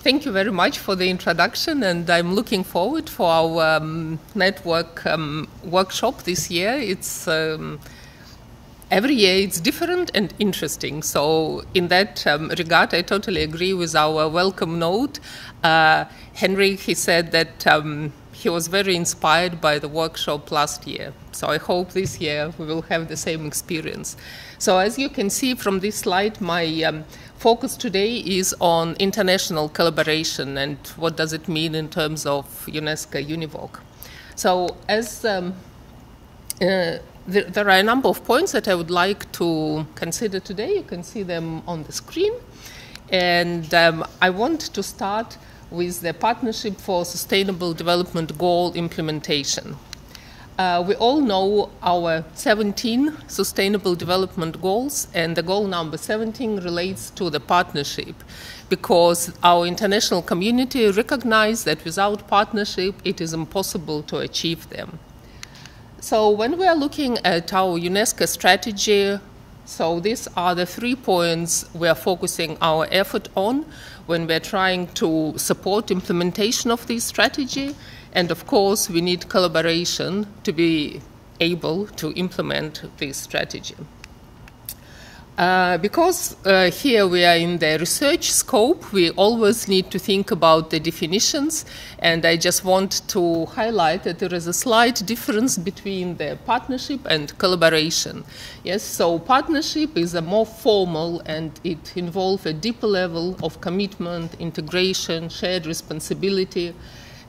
Thank you very much for the introduction, and I'm looking forward for our network workshop this year. It's every year it's different and interesting. So in that regard, I totally agree with our welcome note. Henry, he said that he was very inspired by the workshop last year. So I hope this year we will have the same experience. So as you can see from this slide, my focus today is on international collaboration and what does it mean in terms of UNESCO UNEVOC. So as there are a number of points that I would like to consider today. You can see them on the screen. And I want to start with the Partnership for Sustainable Development Goal implementation. We all know our 17 Sustainable Development Goals, and the goal number 17 relates to the partnership, because our international community recognizes that without partnership, it is impossible to achieve them. So when we are looking at our UNESCO strategy, so these are the 3 points we are focusing our effort on when we're trying to support implementation of this strategy. And of course, we need collaboration to be able to implement this strategy. Because here we are in the research scope, we always need to think about the definitions. And I just want to highlight that there is a slight difference between the partnership and collaboration. Yes, so partnership is a more formal, and it involves a deeper level of commitment, integration, shared responsibility.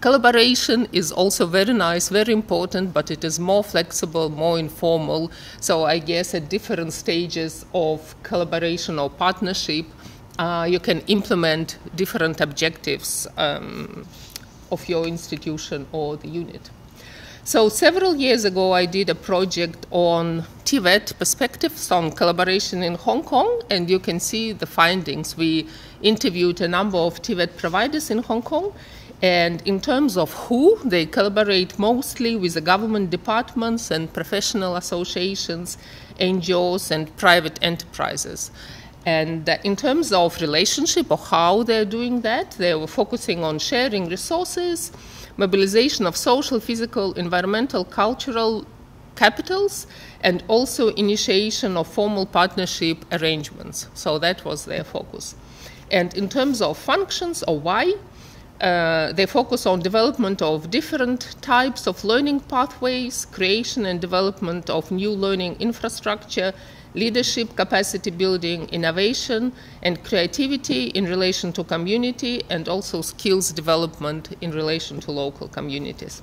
Collaboration is also very nice, very important, but it is more flexible, more informal. So I guess at different stages of collaboration or partnership, you can implement different objectives of your institution or the unit. So several years ago, I did a project on TVET perspectives on collaboration in Hong Kong, and you can see the findings. We interviewed a number of TVET providers in Hong Kong. And in terms of who, they collaborate mostly with the government departments and professional associations, NGOs, and private enterprises. And in terms of relationship or how they're doing that, they were focusing on sharing resources, mobilization of social, physical, environmental, cultural capitals, and also initiation of formal partnership arrangements. So that was their focus. And in terms of functions or why, they focus on development of different types of learning pathways, creation and development of new learning infrastructure, leadership, capacity building, innovation, and creativity in relation to community, and also skills development in relation to local communities.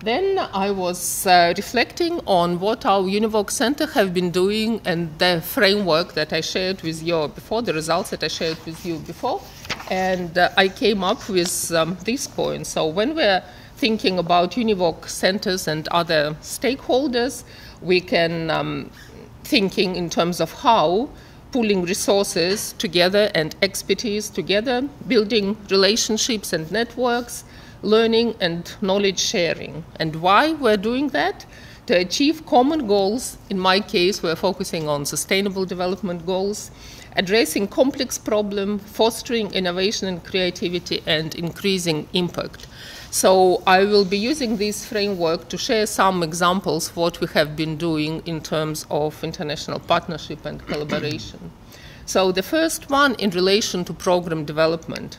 Then I was reflecting on what our UNEVOC Center have been doing and the framework that I shared with you before, the results that I shared with you before. And I came up with these points. So when we're thinking about UNEVOC centers and other stakeholders, we can thinking in terms of how pooling resources together and expertise together, building relationships and networks, learning and knowledge sharing. And why we're doing that? To achieve common goals. In my case, we're focusing on sustainable development goals, addressing complex problems, fostering innovation and creativity, and increasing impact. So I will be using this framework to share some examples of what we have been doing in terms of international partnership and collaboration. So the first one in relation to program development.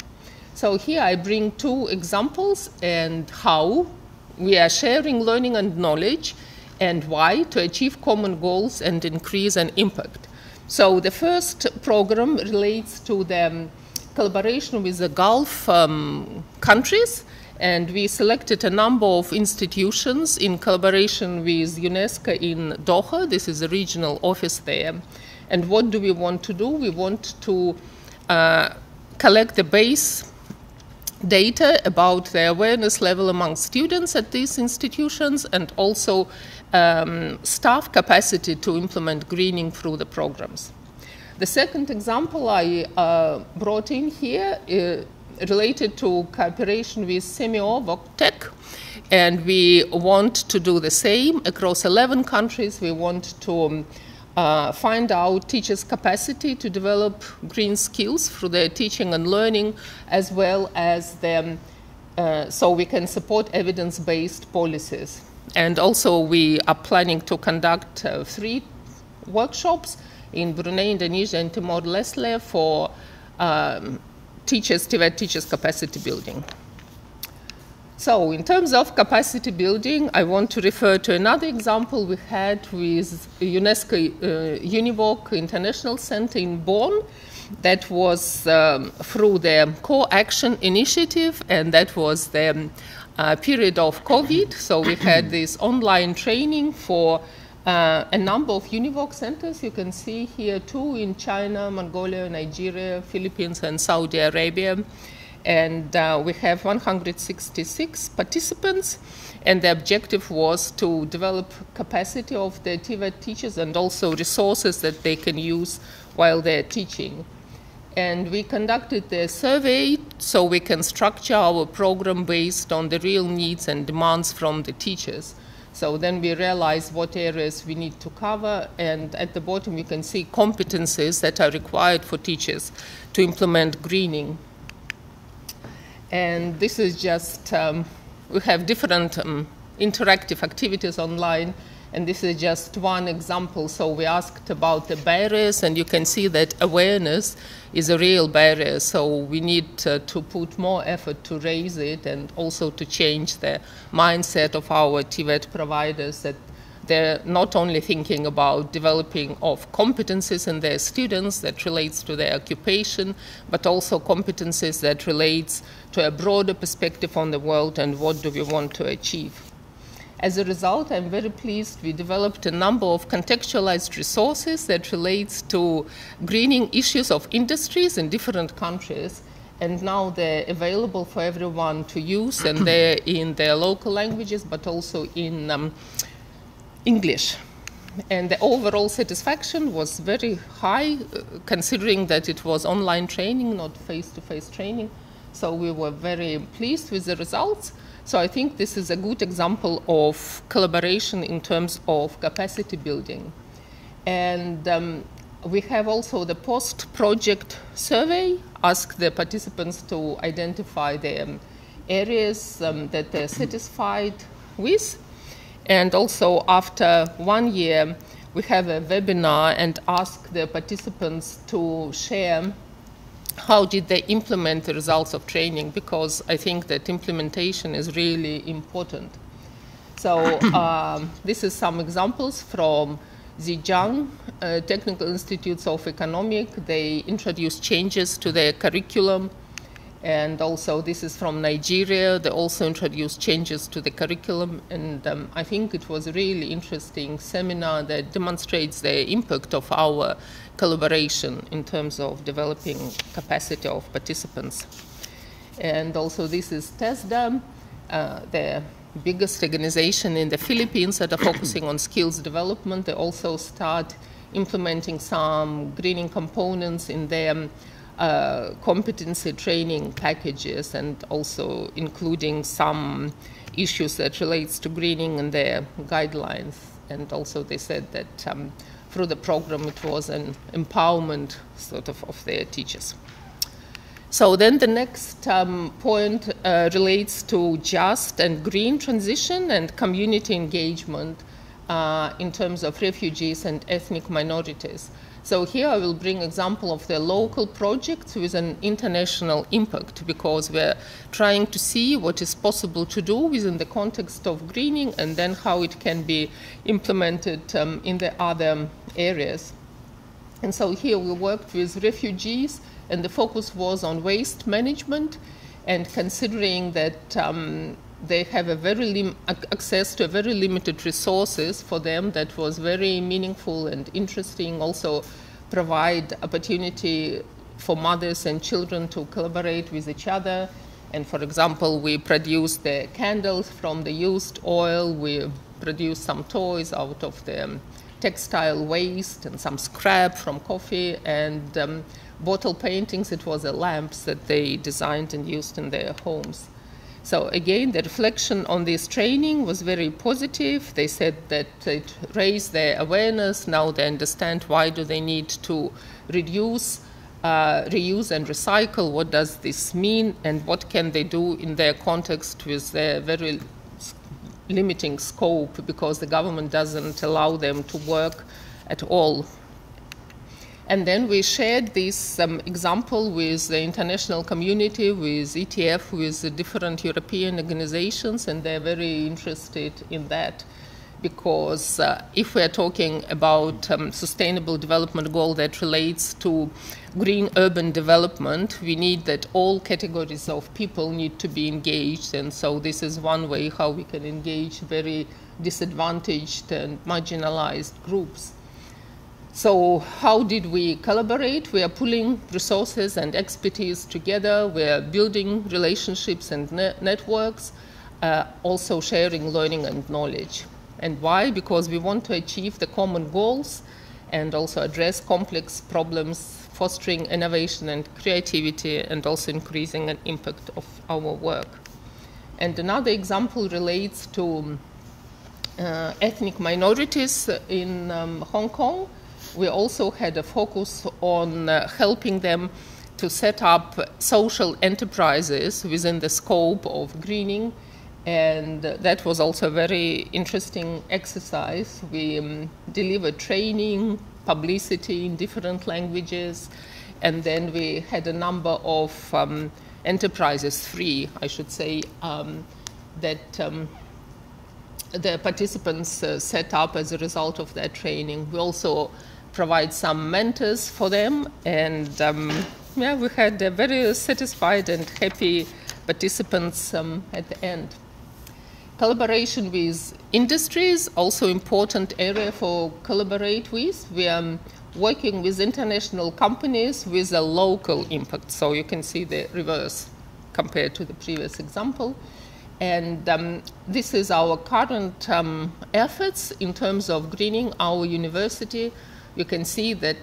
So here I bring 2 examples and how we are sharing learning and knowledge, and why, to achieve common goals and increase an impact. So the first program relates to the collaboration with the Gulf countries, and we selected a number of institutions in collaboration with UNESCO in Doha. This is a regional office there. And what do we want to do? We want to collect the base data about the awareness level among students at these institutions, and also staff capacity to implement greening through the programs. The second example I brought in here related to cooperation with UNEVOC Tech, and we want to do the same across 11 countries. We want to find out teachers' capacity to develop green skills through their teaching and learning, as well as them, so we can support evidence-based policies. And also we are planning to conduct 3 workshops in Brunei, Indonesia, and Timor-Leste for TVET teachers' capacity building. So in terms of capacity building, I want to refer to another example we had with UNESCO UNEVOC International Center in Bonn. That was through the Co-Action Initiative, and that was the period of COVID. So we had this online training for a number of UNEVOC centers. You can see here 2 in China, Mongolia, Nigeria, Philippines, and Saudi Arabia. And we have 166 participants, and the objective was to develop capacity of the TVET teachers and also resources that they can use while they're teaching. And we conducted the survey so we can structure our program based on the real needs and demands from the teachers. So then we realized what areas we need to cover, and at the bottom you can see competencies that are required for teachers to implement greening. And this is just, we have different interactive activities online, and this is just one example. So we asked about the barriers, and you can see that awareness is a real barrier. So we need to put more effort to raise it, and also to change the mindset of our TVET providers, that they're not only thinking about developing of competencies in their students that relates to their occupation, but also competencies that relates to a broader perspective on the world and what do we want to achieve. As a result, I'm very pleased we developed a number of contextualized resources that relates to greening issues of industries in different countries. And now they're available for everyone to use, and they're in their local languages, but also in English. And the overall satisfaction was very high, considering that it was online training, not face-to-face training. So we were very pleased with the results. So I think this is a good example of collaboration in terms of capacity building. And we have also the post-project survey, ask the participants to identify the areas that they're satisfied with. And also after 1 year, we have a webinar and ask the participants to share how did they implement the results of training, because I think that implementation is really important. So this is some examples from Zhejiang Technical Institutes of Economics. They introduced changes to their curriculum. And also this is from Nigeria. They also introduced changes to the curriculum. And I think it was a really interesting seminar that demonstrates the impact of our collaboration in terms of developing capacity of participants. And also this is TESDA, the biggest organization in the Philippines that are focusing on skills development. They also start implementing some greening components in their competency training packages, and also including some issues that relates to greening in their guidelines. And also they said that through the program it was an empowerment sort of their teachers. So then the next point relates to just and green transition and community engagement in terms of refugees and ethnic minorities. So here I will bring example of the local projects with an international impact, because we're trying to see what is possible to do within the context of greening, and then how it can be implemented in the other areas. And so here we worked with refugees, and the focus was on waste management, and considering that they have a access to a very limited resources for them, that was very meaningful and interesting. Also provide opportunity for mothers and children to collaborate with each other. And for example, we produced the candles from the used oil. We produced some toys out of the textile waste, and some scrap from coffee, and bottle paintings. It was the lamps that they designed and used in their homes. So again, the reflection on this training was very positive. They said that it raised their awareness. Now they understand why do they need to reduce, reuse and recycle. What does this mean, and what can they do in their context with their very limiting scope, because the government doesn't allow them to work at all. And then we shared this example with the international community, with ETF, with the different European organizations, and they're very interested in that. Because if we're talking about sustainable development goal that relates to green urban development, we need that all categories of people need to be engaged. And so this is one way how we can engage very disadvantaged and marginalized groups. So how did we collaborate? We are pulling resources and expertise together. We are building relationships and networks, also sharing learning and knowledge. And why? Because we want to achieve the common goals and also address complex problems, fostering innovation and creativity, and also increasing the impact of our work. And another example relates to ethnic minorities in Hong Kong. We also had a focus on helping them to set up social enterprises within the scope of greening, and that was also a very interesting exercise. We delivered training, publicity in different languages, and then we had a number of enterprises free, I should say, that the participants set up as a result of that training. We also provide some mentors for them, and yeah, we had a very satisfied and happy participants at the end. Collaboration with industries, also important area for collaborate with. We are working with international companies with a local impact, so you can see the reverse compared to the previous example. And this is our current efforts in terms of greening our university. You can see that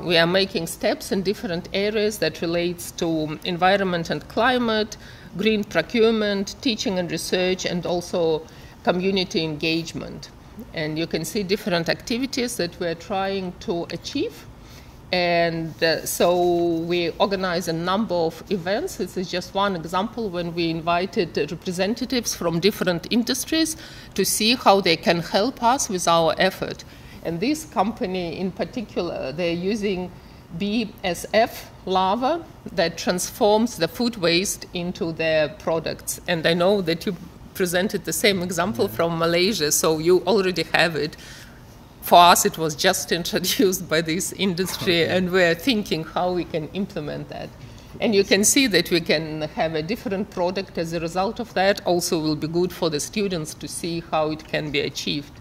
we are making steps in different areas that relates to environment and climate, green procurement, teaching and research, and also community engagement. And you can see different activities that we're trying to achieve. And so we organize a number of events. This is just one example when we invited representatives from different industries to see how they can help us with our effort. And this company in particular, they're using BSF lava that transforms the food waste into their products. And I know that you presented the same example from Malaysia, so you already have it. For us, it was just introduced by this industry, and we're thinking how we can implement that. And you can see that we can have a different product as a result of that. Also will be good for the students to see how it can be achieved.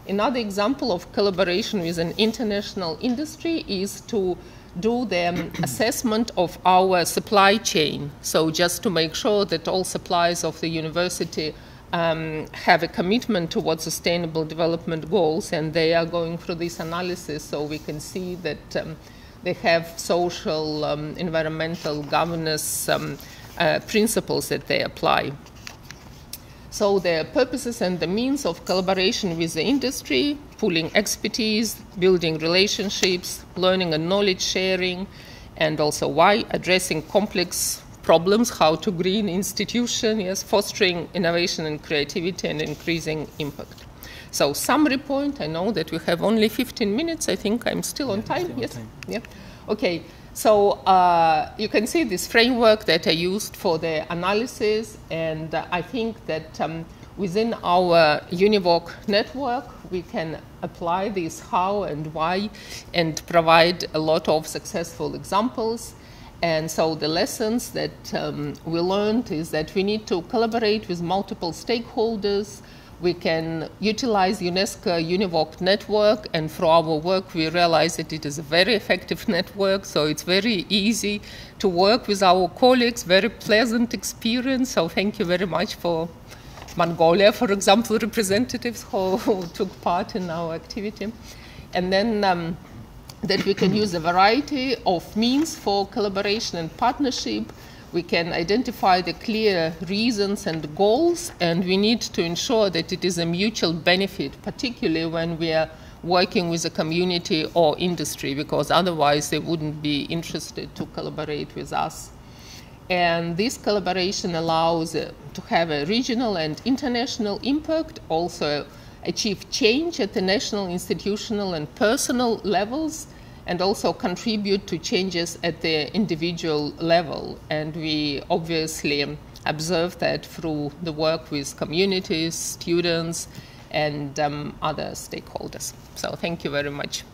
Another example of collaboration with an international industry is to do the assessment of our supply chain. So just to make sure that all suppliers of the university have a commitment towards sustainable development goals, and they are going through this analysis so we can see that they have social, environmental governance principles that they apply. So the purposes and the means of collaboration with the industry, pooling expertise, building relationships, learning and knowledge sharing, and also why addressing complex problems, how to green institution, yes, fostering innovation and creativity and increasing impact. So summary point, I know that we have only 15 minutes. I think I'm still on time, yes? Yeah. Okay, so you can see this framework that I used for the analysis, and I think that within our UNEVOC network, we can apply this how and why and provide a lot of successful examples. And so the lessons that we learned is that we need to collaborate with multiple stakeholders. We can utilize UNESCO UNEVOC network, and through our work we realize that it is a very effective network, so it's very easy to work with our colleagues, very pleasant experience. So thank you very much for Mongolia, for example, representatives who took part in our activity. And then that we can use a variety of means for collaboration and partnership. We can identify the clear reasons and goals, and we need to ensure that it is a mutual benefit, particularly when we are working with a community or industry, because otherwise they wouldn't be interested to collaborate with us. And this collaboration allows to have a regional and international impact, also achieve change at the national, institutional, and personal levels, and also contribute to changes at the individual level. And we obviously observe that through the work with communities, students, and other stakeholders. So thank you very much.